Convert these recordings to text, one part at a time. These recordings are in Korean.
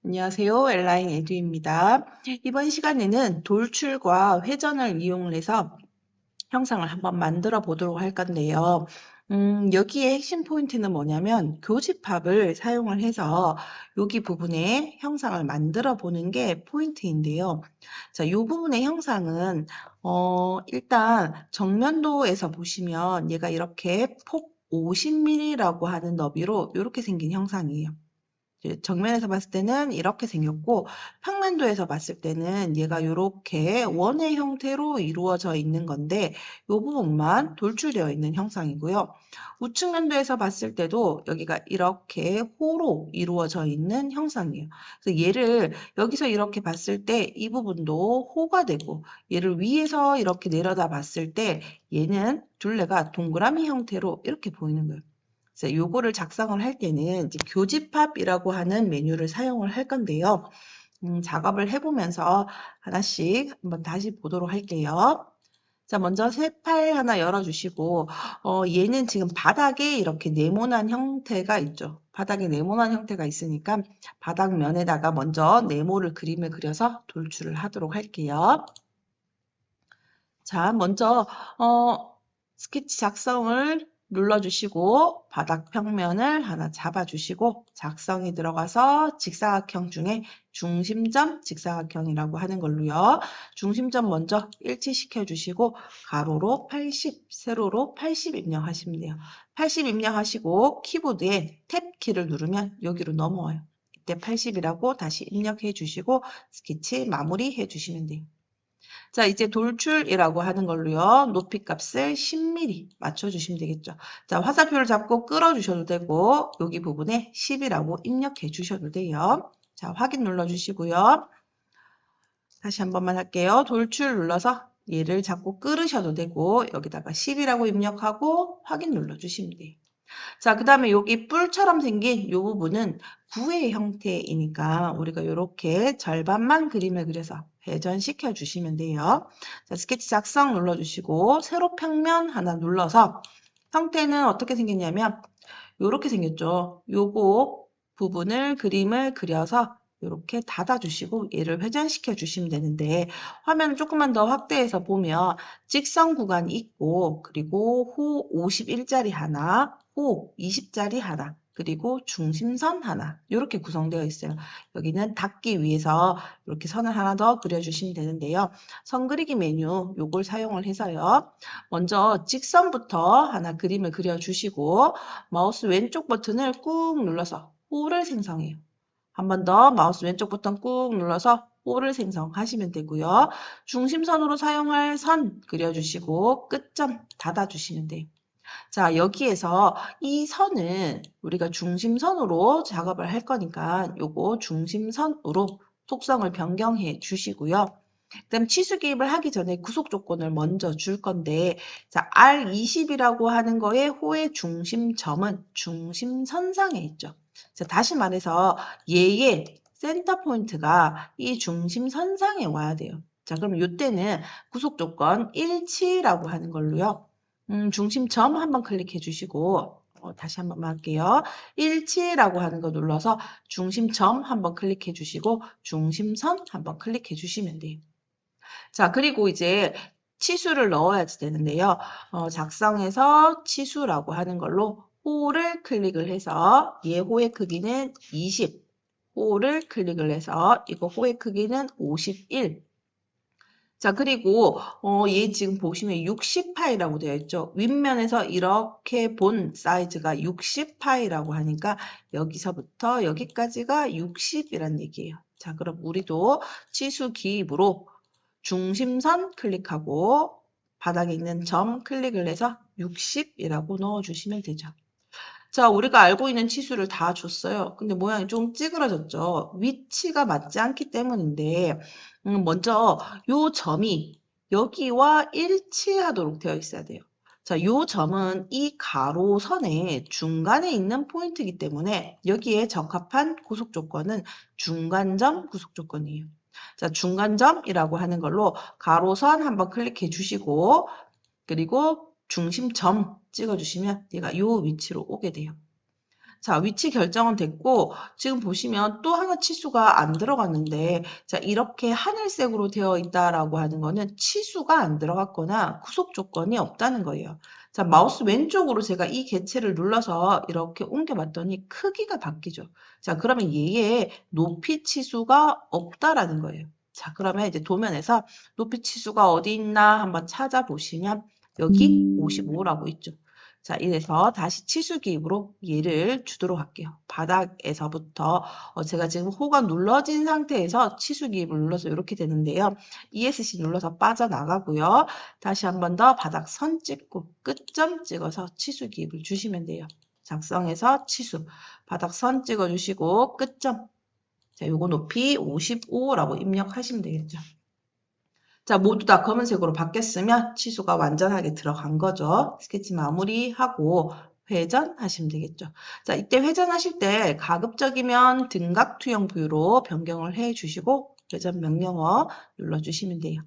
안녕하세요. 엘라인 에듀입니다. 이번 시간에는 돌출과 회전을 이용해서 형상을 한번 만들어 보도록 할 건데요. 여기에 핵심 포인트는 뭐냐면 교집합을 사용을 해서 여기 부분에 형상을 만들어 보는 게 포인트인데요. 자, 이 부분의 형상은 일단 정면도에서 보시면 얘가 이렇게 폭 50mm라고 하는 너비로 이렇게 생긴 형상이에요. 정면에서 봤을 때는 이렇게 생겼고 평면도에서 봤을 때는 얘가 이렇게 원의 형태로 이루어져 있는 건데 이 부분만 돌출되어 있는 형상이고요. 우측면도에서 봤을 때도 여기가 이렇게 호로 이루어져 있는 형상이에요. 그래서 얘를 여기서 이렇게 봤을 때 이 부분도 호가 되고 얘를 위에서 이렇게 내려다 봤을 때 얘는 둘레가 동그라미 형태로 이렇게 보이는 거예요. 그래서 요거를 작성을 할 때는 이제 교집합이라고 하는 메뉴를 사용을 할 건데요. 작업을 해보면서 하나씩 한번 다시 보도록 할게요. 자, 먼저 새 파일 하나 열어주시고, 얘는 지금 바닥에 이렇게 네모난 형태가 있죠. 바닥에 네모난 형태가 있으니까 바닥면에다가 먼저 네모를 그림을 그려서 돌출을 하도록 할게요. 자, 먼저 스케치 작성을 눌러주시고 바닥 평면을 하나 잡아주시고 작성이 들어가서 직사각형 중에 중심점 직사각형이라고 하는 걸로요. 중심점 먼저 일치시켜 주시고 가로로 80, 세로로 80 입력하시면 돼요. 80 입력하시고 키보드에 탭 키를 누르면 여기로 넘어와요. 이때 80이라고 다시 입력해 주시고 스케치 마무리해 주시면 돼요. 자, 이제 돌출이라고 하는 걸로요. 높이 값을 10mm 맞춰주시면 되겠죠. 자, 화살표를 잡고 끌어주셔도 되고 여기 부분에 10이라고 입력해 주셔도 돼요. 자, 확인 눌러주시고요. 다시 한 번만 할게요. 돌출 눌러서 얘를 잡고 끌으셔도 되고 여기다가 10이라고 입력하고 확인 눌러주시면 돼요. 자, 그 다음에 여기 뿔처럼 생긴 이 부분은 구의 형태이니까 우리가 이렇게 절반만 그림을 그려서 회전시켜 주시면 돼요. 자, 스케치 작성 눌러주시고 세로 평면 하나 눌러서 형태는 어떻게 생겼냐면 이렇게 생겼죠. 요거 부분을 그림을 그려서 이렇게 닫아주시고 얘를 회전시켜 주시면 되는데 화면을 조금만 더 확대해서 보면 직선 구간이 있고 그리고 호 51짜리 하나, 호 20짜리 하나, 그리고 중심선 하나 이렇게 구성되어 있어요. 여기는 닫기 위해서 이렇게 선을 하나 더 그려주시면 되는데요. 선 그리기 메뉴 요걸 사용을 해서요. 먼저 직선부터 하나 그림을 그려주시고 마우스 왼쪽 버튼을 꾹 눌러서 호를 생성해요. 한 번 더 마우스 왼쪽 버튼 꾹 눌러서 호를 생성하시면 되고요. 중심선으로 사용할 선 그려주시고 끝점 닫아주시면 돼요. 자, 여기에서 이 선은 우리가 중심선으로 작업을 할 거니까 요거 중심선으로 속성을 변경해 주시고요. 그다음 치수 기입을 하기 전에 구속 조건을 먼저 줄 건데 자, R20이라고 하는 거에 호의 중심점은 중심선상에 있죠. 자, 다시 말해서 얘의 센터 포인트가 이 중심선상에 와야 돼요. 자, 그럼 이때는 구속 조건 일치라고 하는 걸로요. 중심점 한번 클릭해 주시고 다시 한번 할게요. 일치라고 하는 거 눌러서 중심점 한번 클릭해 주시고 중심선 한번 클릭해 주시면 돼요. 자, 그리고 이제 치수를 넣어야 되는데요. 작성해서 치수라고 하는 걸로 호를 클릭을 해서 얘 호의 크기는 20, 호를 클릭을 해서 이거 호의 크기는 51. 자, 그리고 얘 지금 보시면 60파이라고 되어 있죠. 윗면에서 이렇게 본 사이즈가 60파이라고 하니까 여기서부터 여기까지가 60이란 얘기예요. 자, 그럼 우리도 치수 기입으로 중심선 클릭하고 바닥에 있는 점 클릭을 해서 60이라고 넣어주시면 되죠. 자, 우리가 알고 있는 치수를 다 줬어요. 근데 모양이 좀 찌그러졌죠. 위치가 맞지 않기 때문인데 먼저 요 점이 여기와 일치하도록 되어 있어야 돼요. 자, 요 점은 이 가로선의 중간에 있는 포인트이기 때문에 여기에 적합한 구속 조건은 중간점 구속 조건이에요. 자, 중간점이라고 하는 걸로 가로선 한번 클릭해 주시고 그리고 중심점 찍어주시면 얘가 이 위치로 오게 돼요. 자, 위치 결정은 됐고, 지금 보시면 또 하나 치수가 안 들어갔는데, 자, 이렇게 하늘색으로 되어 있다라고 하는 거는 치수가 안 들어갔거나 구속 조건이 없다는 거예요. 자, 마우스 왼쪽으로 제가 이 개체를 눌러서 이렇게 옮겨봤더니 크기가 바뀌죠. 자, 그러면 얘의 높이 치수가 없다라는 거예요. 자, 그러면 이제 도면에서 높이 치수가 어디 있나 한번 찾아보시면 여기 55라고 있죠. 자, 이래서 다시 치수 기입으로 얘를 주도록 할게요. 바닥에서부터 제가 지금 호가 눌러진 상태에서 치수 기입을 눌러서 이렇게 되는데요. ESC 눌러서 빠져나가고요. 다시 한 번 더 바닥 선 찍고 끝점 찍어서 치수 기입을 주시면 돼요. 작성해서 치수, 바닥 선 찍어주시고 끝점. 자, 요거 높이 55라고 입력하시면 되겠죠. 자, 모두 다 검은색으로 바뀌었으면 치수가 완전하게 들어간 거죠. 스케치 마무리하고 회전하시면 되겠죠. 자, 이때 회전하실 때 가급적이면 등각 투영 뷰로 변경을 해 주시고 회전 명령어 눌러주시면 돼요.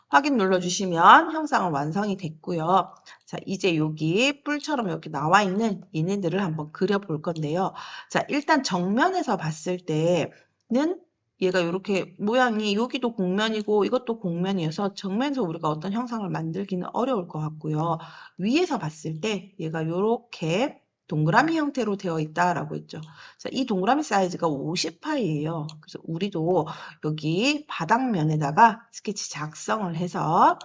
확인 눌러주시면 형상은 완성이 됐고요. 자, 이제 여기 뿔처럼 이렇게 나와 있는 얘네들을 한번 그려볼 건데요. 자, 일단 정면에서 봤을 때는 얘가 이렇게 모양이 여기도 곡면이고 이것도 곡면이어서 정면에서 우리가 어떤 형상을 만들기는 어려울 것 같고요. 위에서 봤을 때 얘가 이렇게 동그라미 형태로 되어 있다라고 했죠. 자, 이 동그라미 사이즈가 50파이예요. 그래서 우리도 여기 바닥면에다가 스케치 작성을 해서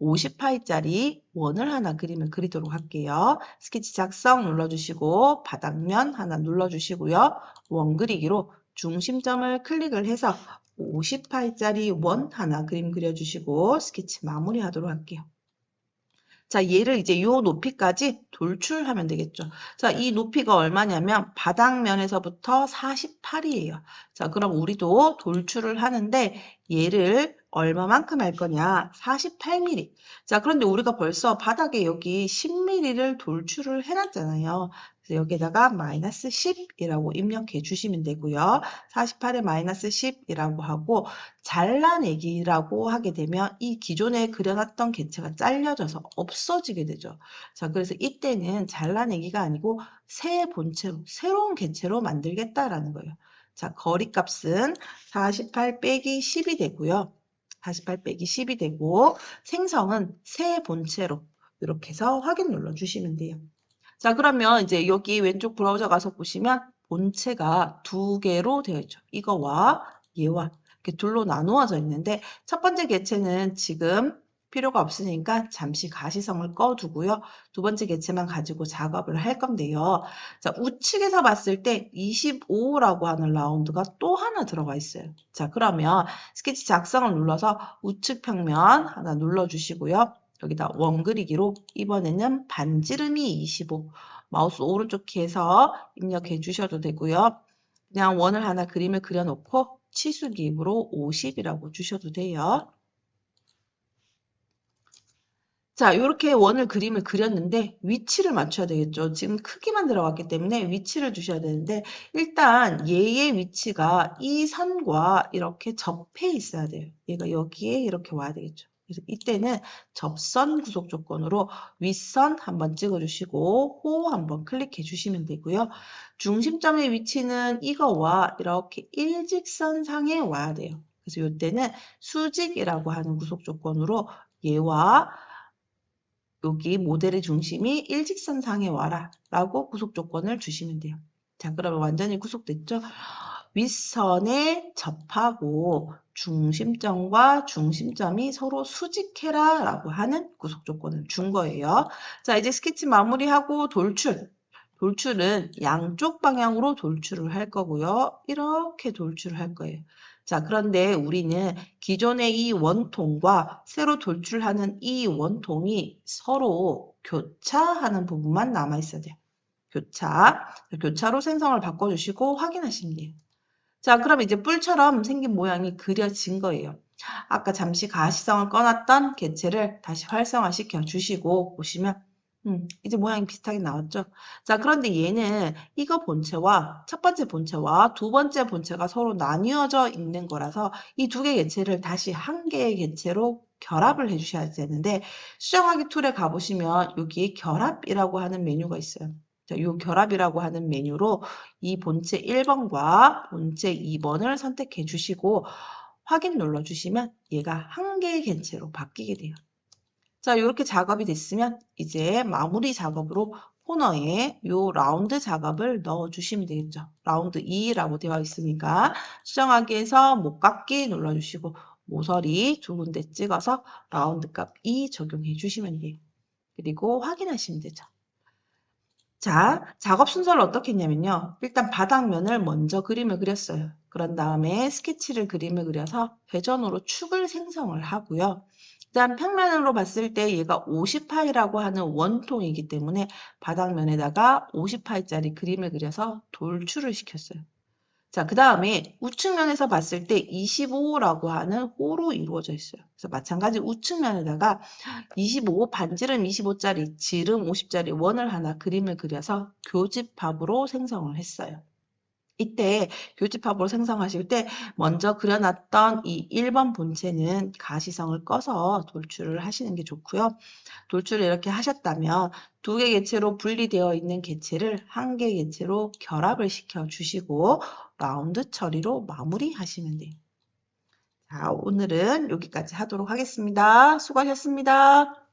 50파이짜리 원을 하나 그림을 그리도록 할게요. 스케치 작성 눌러주시고 바닥면 하나 눌러주시고요. 원 그리기로 중심점을 클릭을 해서 50파이짜리 원 하나 그림 그려주시고 스케치 마무리하도록 할게요. 자, 얘를 이제 요 높이까지 돌출하면 되겠죠. 자, 이 높이가 얼마냐면 바닥면에서부터 48이에요. 자, 그럼 우리도 돌출을 하는데 얘를 얼마만큼 할 거냐? 48mm. 자, 그런데 우리가 벌써 바닥에 여기 10mm를 돌출을 해놨잖아요. 그래서 여기에다가 마이너스 10이라고 입력해 주시면 되고요. 48에 마이너스 10이라고 하고 잘라내기라고 하게 되면 이 기존에 그려놨던 개체가 잘려져서 없어지게 되죠. 자, 그래서 이때는 잘라내기가 아니고 새 본체로, 새로운 개체로 만들겠다라는 거예요. 자, 거리값은 48 빼기 10이 되고요. 48 빼기 10이 되고 생성은 새 본체로 이렇게 해서 확인 눌러주시면 돼요. 자, 그러면 이제 여기 왼쪽 브라우저 가서 보시면 본체가 두 개로 되어 있죠. 이거와 얘와 이렇게 둘로 나누어져 있는데 첫 번째 개체는 지금 필요가 없으니까 잠시 가시성을 꺼두고요. 두 번째 개체만 가지고 작업을 할 건데요. 자, 우측에서 봤을 때 25라고 하는 라운드가 또 하나 들어가 있어요. 자, 그러면 스케치 작성을 눌러서 우측 평면 하나 눌러주시고요. 여기다 원 그리기로 이번에는 반지름이 25 마우스 오른쪽 키에서 입력해 주셔도 되고요. 그냥 원을 하나 그림을 그려놓고 치수 기입으로 50이라고 주셔도 돼요. 자, 이렇게 원을 그림을 그렸는데 위치를 맞춰야 되겠죠. 지금 크기만 들어갔기 때문에 위치를 주셔야 되는데 일단 얘의 위치가 이 선과 이렇게 접해 있어야 돼요. 얘가 여기에 이렇게 와야 되겠죠. 그래서 이때는 접선 구속 조건으로 윗선 한번 찍어주시고 호 한번 클릭해 주시면 되고요. 중심점의 위치는 이거와 이렇게 일직선상에 와야 돼요. 그래서 이때는 수직이라고 하는 구속 조건으로 얘와 여기 모델의 중심이 일직선상에 와라 라고 구속 조건을 주시면 돼요. 자, 그러면 완전히 구속됐죠? 윗선에 접하고 중심점과 중심점이 서로 수직해라 라고 하는 구속 조건을 준 거예요. 자, 이제 스케치 마무리하고 돌출. 돌출은 양쪽 방향으로 돌출을 할 거고요. 이렇게 돌출을 할 거예요. 자, 그런데 우리는 기존의 이 원통과 새로 돌출하는 이 원통이 서로 교차하는 부분만 남아 있어야 돼요. 교차로 생성을 바꿔주시고 확인하시면 돼요. 자, 그럼 이제 뿔처럼 생긴 모양이 그려진 거예요. 아까 잠시 가시성을 꺼놨던 개체를 다시 활성화시켜 주시고 보시면 이제 모양이 비슷하게 나왔죠. 자, 그런데 얘는 이거 본체와 첫 번째 본체와 두 번째 본체가 서로 나뉘어져 있는 거라서 이 두 개 개체를 다시 한 개의 개체로 결합을 해주셔야 되는데 수정하기 툴에 가보시면 여기 결합이라고 하는 메뉴가 있어요. 자, 요 결합이라고 하는 메뉴로 이 본체 1번과 본체 2번을 선택해 주시고 확인 눌러주시면 얘가 한 개의 객체로 바뀌게 돼요. 자, 이렇게 작업이 됐으면 이제 마무리 작업으로 코너에 요 라운드 작업을 넣어주시면 되겠죠. 라운드 2라고 되어 있으니까 수정하기에서 목깎기 눌러주시고 모서리 두 군데 찍어서 라운드 값 2 적용해 주시면 돼요. 그리고 확인하시면 되죠. 자, 작업 순서를 어떻게 했냐면요. 일단 바닥면을 먼저 그림을 그렸어요. 그런 다음에 스케치를 그림을 그려서 회전으로 축을 생성을 하고요. 일단 평면으로 봤을 때 얘가 50파이라고 하는 원통이기 때문에 바닥면에다가 50파이짜리 그림을 그려서 돌출을 시켰어요. 자, 그 다음에 우측면에서 봤을 때 25라고 하는 호로 이루어져 있어요. 그래서 마찬가지 우측면에다가 25, 반지름 25짜리, 지름 50짜리 원을 하나 그림을 그려서 교집합으로 생성을 했어요. 이때 교집합으로 생성하실 때 먼저 그려놨던 이 1번 본체는 가시성을 꺼서 돌출을 하시는 게 좋고요. 돌출을 이렇게 하셨다면 두 개 객체로 분리되어 있는 객체를 한 개 객체로 결합을 시켜 주시고 라운드 처리로 마무리하시면 돼요. 자, 오늘은 여기까지 하도록 하겠습니다. 수고하셨습니다.